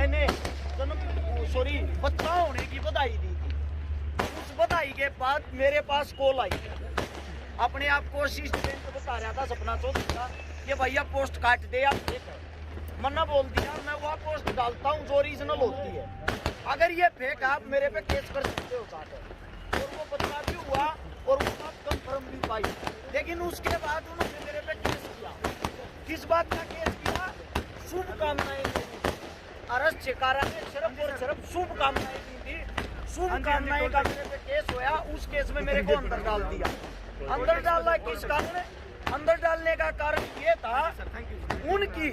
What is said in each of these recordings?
मैंने बच्चा होने की बधाई दी थी। उस बधाई के बाद मेरे पास कॉल आई, अपने आप को असिस्टेंट बता रहा था सपना चौधरी का, कि भैया पोस्ट काट दे आप देख। मन्ना बोल दिया मैं वह पोस्ट डालता हूँ जो ओरिजिनल होती है, अगर ये फेक आप मेरे पे केस कर सकते हो साथ। और वो बदला भी हुआ और वो बात कंफर्म भी पाई। लेकिन उसके बाद उन्होंने मेरे पे केस किया। किस बात का केस किया? शुभकामनाएं दी थी। अरेस्ट शिकारा ने सिर्फ और सिर्फ शुभकामनाएं दी थी। शुभकामनाएं का मेरे पे केस हुआ। उस केस में मेरे को अंदर डाल दिया। अंदर डालना किस कारण? अंदर डालने का कारण ये था, उनकी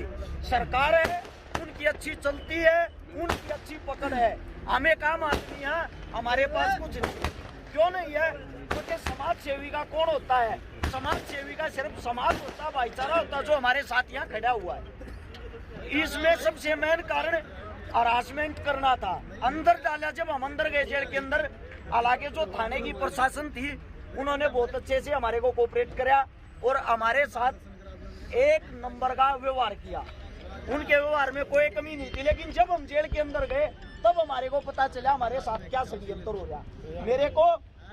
सरकार है, उनकी अच्छी चलती है, उनकी अच्छी पकड़ है, हमें काम आदमी है, हमारे पास कुछ नहीं। क्यों नहीं है? क्योंकि समाज सेवी का कौन होता है? समाज सेवी का सिर्फ समाज होता, भाईचारा होता, जो हमारे साथ यहाँ खड़ा हुआ है। इसमें सबसे मेन कारण हरासमेंट करना था। अंदर डाला जब हम अंदर गए जेल के अंदर, हालांकि जो थाने की प्रशासन थी उन्होंने बहुत अच्छे से हमारे को कोऑपरेट किया और हमारे साथ एक नंबर का व्यवहार किया। उनके व्यवहार में कोई कमी नहीं थी। लेकिन जब हम जेल के अंदर गए तब हमारे को पता चला हमारे साथ क्या षड्यंत्र हो रहा। मेरे को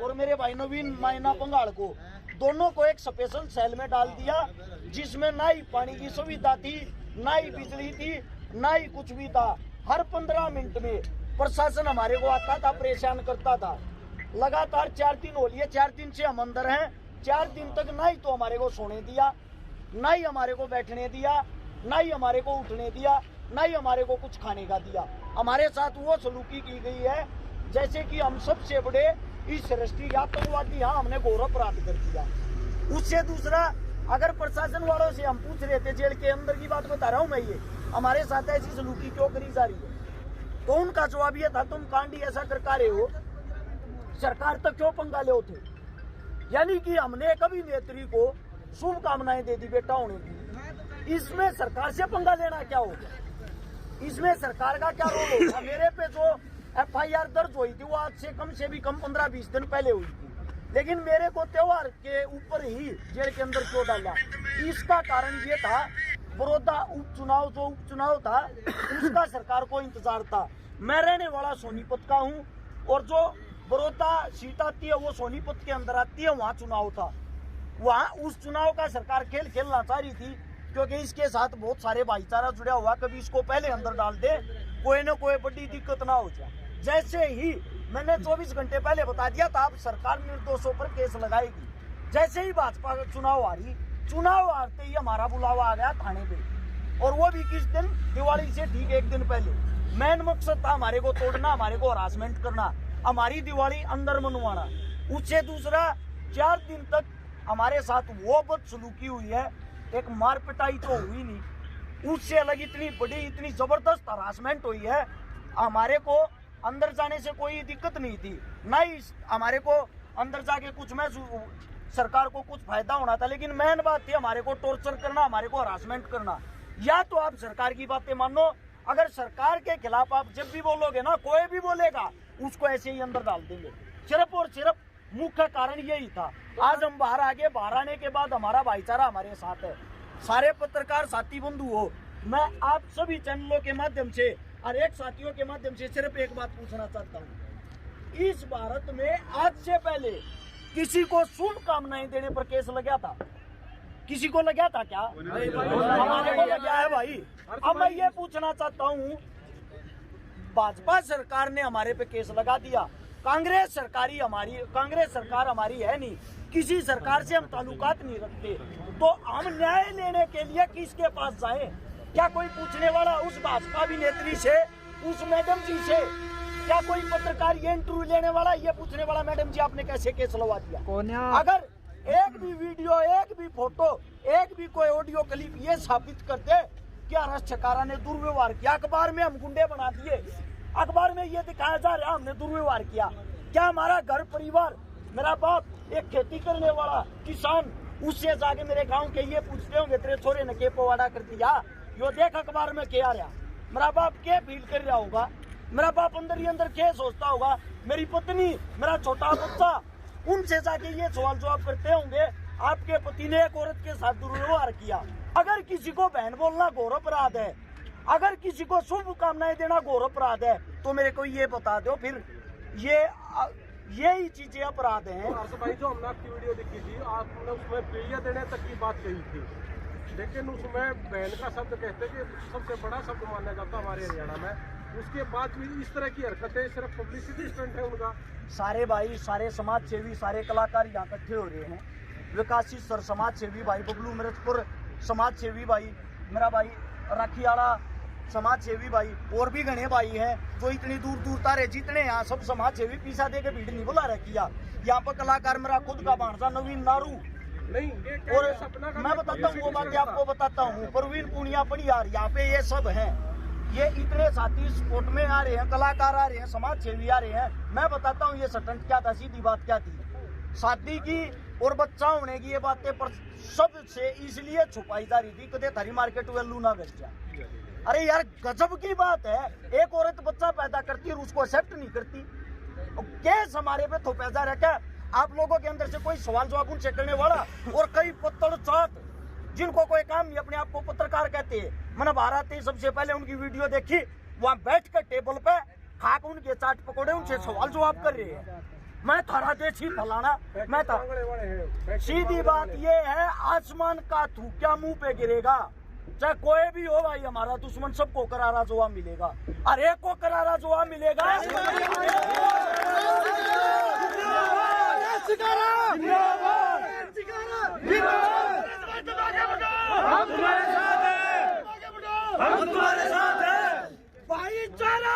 और मेरे भाई नवीन मायना पंगाड़ को दोनों को एक स्पेशल सेल में डाल दिया, जिसमें ना ही पानी की सुविधा थी, ना ही बिजली थी, ना ही कुछ भी था। हर 15 मिनट में प्रशासन हमारे को आता था, परेशान करता था। लगातार 4 दिन हो लिए, 4 दिन से हम अंदर हैं। 4 दिन तक ना ही तो हमारे को सोने दिया, ना ही हमारे को बैठने दिया, ना ही हमारे को उठने दिया, ना ही हमारे को कुछ खाने का दिया। हमारे साथ वो सलूकी की गई है जैसे कि हम सबसे बड़े इस सृष्टि आतंकवादी, हाँ हमने घोर अपराध कर दिया। उससे दूसरा, अगर प्रशासन वालों से हम पूछ रहे थे, जेल के अंदर की बात बता रहा हूँ मैं, ये हमारे साथ ऐसी सलूकी क्यों करी जा रही है, तो उनका जवाब ये था, तुम कांडी ऐसा कर रहे हो, सरकार तक क्यों पंगा ले थे। यानी कि हमने एक अभिनेत्री को शुभकामनाएं दे दी बेटा होने की, इसमें सरकार से पंगा लेना क्या होगा? इसमें सरकार का क्या रोल होगा? मेरे पे जो FIR दर्ज हुई थी वो आज से भी कम 15-20 दिन पहले हुई थी, लेकिन मेरे को त्योहार के ऊपर ही जेल के अंदर क्यों डाला? इसका कारण ये था, बड़ौदा उपचुनाव जो उपचुनाव था उसका सरकार को इंतजार था। मैं रहने वाला सोनीपत का हूँ और जो बड़ौदा सीट आती है वो सोनीपत के अंदर आती है, वहाँ चुनाव था। वहाँ उस चुनाव का सरकार खेल खेलना चाह रही थी, क्योंकि इसके साथ बहुत सारे भाईचारा जुड़ा हुआ, कभी इसको पहले अंदर डाल दे, कोई न कोई बड़ी दिक्कत ना हो जाए। जैसे ही मैंने 24 घंटे पहले बता दिया था, अब सरकार निर्दोषों पर केस लगाएगी। जैसे ही भाजपा का चुनाव आ रही, चुनाव आते ही हमारा बुलावा आ गया थाने पे, और वो भी किस दिन? दिवाली से ठीक 1 दिन पहले। मेन मकसद था हमारे को तोड़ना, हमारे को हरासमेंट करना, हमारी दिवाली अंदर मनवाना। उससे दूसरा, 4 दिन तक हमारे साथ वो बदसलूकी हुई है, एक मार पिटाई तो हुई नहीं, उससे अलग इतनी बड़ी, इतनी जबरदस्त हरासमेंट हुई है। हमारे को अंदर जाने से कोई दिक्कत नहीं थी, ना ही हमारे को अंदर जाके कुछ में सरकार को कुछ फायदा होना था, लेकिन मेन बात थी हमारे को टॉर्चर करना, हमारे को हरासमेंट करना। या तो आप सरकार की बातें मानो, अगर सरकार के खिलाफ आप जब भी बोलोगे ना, कोई भी बोलेगा उसको ऐसे ही अंदर डाल देंगे। सिर्फ और सिर्फ मुख्य कारण यही था। आज हम बाहर आ गए, बाहर आने के बाद हमारा भाईचारा हमारे साथ है। सारे पत्रकार साथी बंधु हो, मैं आप सभी चैनलों के माध्यम से और एक साथियों के माध्यम से सिर्फ एक बात पूछना चाहता हूँ, इस भारत में आज से पहले किसी को शुभकामनाएं देने पर केस लगा था? किसी को लगा था क्या? हमारे को लगा है भाई। अब मैं ये पूछना चाहता हूँ, भाजपा सरकार ने हमारे पे केस लगा दिया, कांग्रेस सरकार हमारी है नहीं, किसी सरकार से हम ताल्लुकात नहीं रखते, तो हम न्याय लेने के लिए किसके पास जाएं? क्या कोई पूछने वाला उस भाजपा अभिनेत्री से, उस मैडम जी से? क्या कोई पत्रकार ये इंटरव्यू लेने वाला, ये पूछने वाला, मैडम जी आपने कैसे केस लगा दिया? अगर एक भी वीडियो, एक भी फोटो, एक भी कोई ऑडियो क्लिप ये साबित कर दे कि अरेस्ट शिकारा ने दुर्व्यवहार किया, अखबार में हम गुंडे बना दिए, अखबार में ये दिखाया जा रहा है हमने दुर्व्यवहार किया, क्या हमारा घर परिवार, मेरा बाप एक खेती करने वाला किसान, उससे जाके मेरे गांव के ये पूछते होंगे तेरे छोरे ने के पवाड़ा कर दिया, यो देख अखबार में क्या रहा, मेरा बाप क्या फील कर रहा होगा, मेरा बाप अंदर ही अंदर क्या सोचता होगा, मेरी पत्नी, मेरा छोटा बच्चा, उनसे जाके ये सवाल जवाब करते होंगे आपके पति ने एक औरत के साथ दुर्व्यवहार किया। अगर किसी को बहन बोलना घोर अपराध है, अगर किसी को शुभकामनाएं देना घोर अपराध है तो मेरे को ये बता दो, फिर यही चीजें अपराध हैं। भाई जो हमने आपकी वीडियो देखी थी, आपने उसमें पीढ़िया देने तक की बात कही थी, लेकिन उसमें बहन का शब्द कहते कि सबसे बड़ा शब्द माना जाता हमारे हरियाणा में। उसके बाद भी इस तरह की हरकतें सिर्फ पब्लिसिटी स्टंट है उनका। सारे भाई, सारे समाज सेवी, सारे कलाकार यहाँ इकट्ठे हो रहे हैं। विकासी सर समाज सेवी भाई, बबलू मिर्चपुर समाज सेवी भाई, मेरा भाई राखीवाड़ा समाज सेवी भाई, और भी घने भाई हैं जो इतनी दूर दूर तारे जितने यहाँ सब समाज सेवी पीछा दे के भीड़ नहीं बुला रखी। यहाँ पर कलाकार मेरा खुद का भांजा नवीन नारू नहीं, और मैं बताता हूँ वो बात आपको बताता हूँ, प्रवीण पुनिया पड़ियार, यहाँ पे ये सब हैं। ये इतने साथी स्पोर्ट में आ रहे हैं, कलाकार आ रहे हैं, समाज सेवी आ रहे हैं। मैं बताता हूँ ये स्टंट क्या था, सीधी बात क्या थी। शादी की और बच्चा होने की ये बातें पर सबसे इसलिए छुपाई जा रही थी कदे थारी मार्केट वैल्यू ना घट जाए। अरे यार गजब की बात है, एक औरत बच्चा पैदा करती है और उसको एक्सेप्ट नहीं करती। केस हमारे पे थोपा जा रहा है क्या? आप लोगों के अंदर से कोई सवाल जवाब उनसे करने वाला, और कई पत्तड़ चाट जिनको कोई काम नहीं, अपने आप को पत्रकार कहते हैं। मैंने भारत ही सबसे पहले उनकी वीडियो देखी, वहां बैठ कर टेबल पे खाक उनके चाट पकौड़े उनसे सवाल जवाब कर रहे हैं। मैं थारा देसी फलाना, मैं था। सीधी बात ये है, आसमान का थूकिया मुंह पे गिरेगा, चाहे कोई भी हो भाई, हमारा दुश्मन सबको करारा जवाब मिलेगा, हर एक को करारा जवाब मिलेगा। हम तुम्हारे साथ हैं, हम तुम्हारे साथ हैं। भाईचारा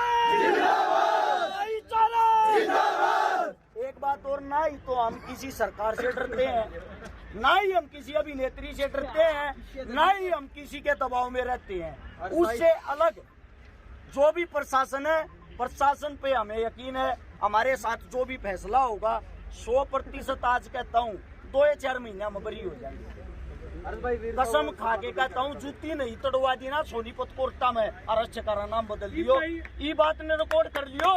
जिंदाबाद। एक बात और, ना ही तो हम किसी सरकार से डरते हैं, ना ही हम किसी अभिनेत्री से डरते हैं, ना ही हम किसी के दबाव में रहते हैं। उससे अलग जो भी प्रशासन है, प्रशासन पे हमें यकीन है, हमारे साथ जो भी फैसला होगा 100% आज कहता हूँ 2 या 4 महीने में बरी हो जाएंगे। कसम खा के कहता हूँ, जूती नहीं तड़वा दी ना सोनीपत कोर्टा में, अरक्ष का नाम बदल दियो। ये बात ने रिकॉर्ड कर लियो।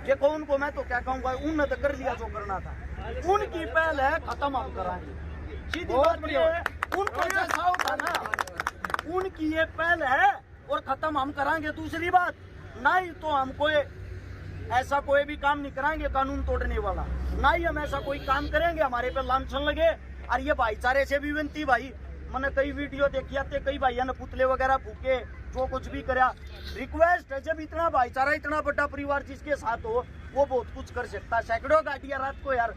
देखो उनको मैं तो क्या कहूँगा, उनने तो कर लिया जो करना था, उनकी पहल है, खत्म हम कराएंगे। सीधी बात ये है, उनको जैसा होता ना, उनकी ये पहल है और खत्म हम कराएंगे। दूसरी बात, ना ही तो हम कोई ऐसा कोई भी काम नहीं कराएंगे कानून तोड़ने वाला, ना ही हम ऐसा कोई काम करेंगे हमारे पे लांछन लगे। और ये भाईचारे से भी विनती भाई, मैंने कई वीडियो देखी आते, कई भाइयों ने पुतले वगैरह फूके, जो कुछ भी करा। रिक्वेस्ट है, जब इतना भाईचारा, इतना बड़ा परिवार जिसके साथ हो, वो बहुत कुछ कर सकता है। सैकड़ों गाड़ियां रात को यार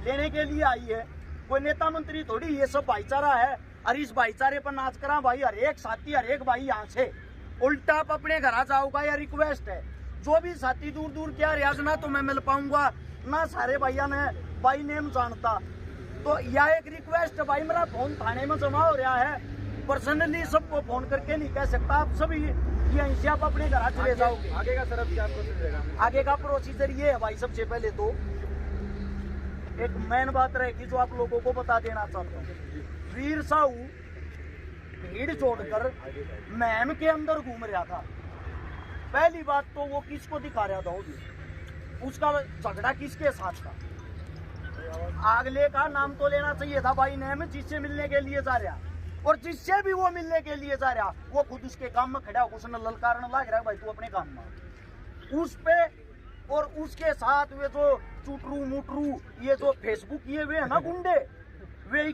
लेने के लिए आई है, कोई नेता मंत्री थोड़ी, ये सब भाईचारा है। और इस भाईचारे पर नाच करा भाई, हर एक साथी, हर एक भाई यहाँ से उल्टा आप अपने घर जाओगा। या रिक्वेस्ट है, जो भी साथी दूर दूर क्या रियाज, ना तो मैं मिल पाऊंगा, ना सारे भाइयों ने भाई नेम जानता, तो यह एक रिक्वेस्ट है भाई, मेरा फोन थाने में जमा हो रहा है, पर्सनली सबको फोन करके नहीं कह सकता। आप सभी यहीं से आप अपने घर चले जाओगे। आगे का सर क्या प्रोसीजर रहेगा? आगे का प्रोसीजर ये है भाई, सबसे पहले तो एक मेन बात रहेगी जो आप लोगों को बता देना चाहता हूँ। वीर साहू भीड़ छोड़कर महम के अंदर घूम रहा था। पहली बात तो वो किसको दिखा रहा था, उसका झगड़ा किसके साथ था? अगले का नाम तो लेना चाहिए था भाई ने, जिससे मिलने के लिए जा रहा, और जिससे भी वो मिलने के लिए जा रहा, वो खुद उसके काम में खड़ा, उसने ललकारने लग रहा है भाई तू अपने काम में, उस पे। और उसके साथ वे जो चुटरू मुटरू, ये जो फेसबुक ये वे है ना गुंडे, वे